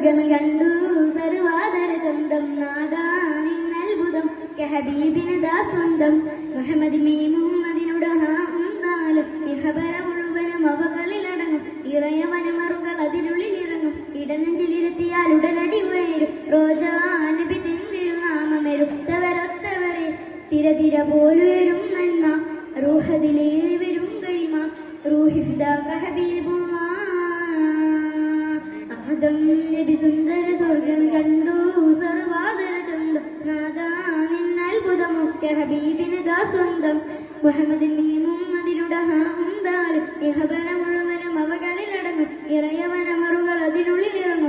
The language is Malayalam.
സ്വർഗമിൽ കണ്ടു സർവാദര ചന്തം നാദാ നിന്നത്ഭുതം ഹബീബിനതാ സ്വന്തം മുഹമ്മദ് മീമുമ്മദിനുടഹാലും ഇഹബര മുഴുവനും അവകളിലടങ്ങും ഇറയവനമറുകൾ അതിനുള്ളിൽ ഇറങ്ങും ഇടനെഞ്ചിലിരുത്തിയാൽ ഉടനടി ഉയരും റോജാ നബി തിരുനാമമെരുത്തവരൊത്തവരെ തിരതിര പോലുയരും നന്മ റൂഹദിലേറി വരും ഗരിമ റൂഹി ഫിദാക ഹബീബുല്ലാ ആദം നബി സുന്ദര സ്വർഗം കണ്ടു സർവാദര ചന്തം നാദാ നിന്നത്ഭുതമൊക്കെ ഹബീബിനതാ സ്വന്തം മുഹമ്മദ് മീമുമ്മദിനുടഹാലും ഇഹബര മുഴുവനും അവകളിലടങ്ങും ഇറയവനമറുകൾ അതിനുള്ളിൽ ഇറങ്ങും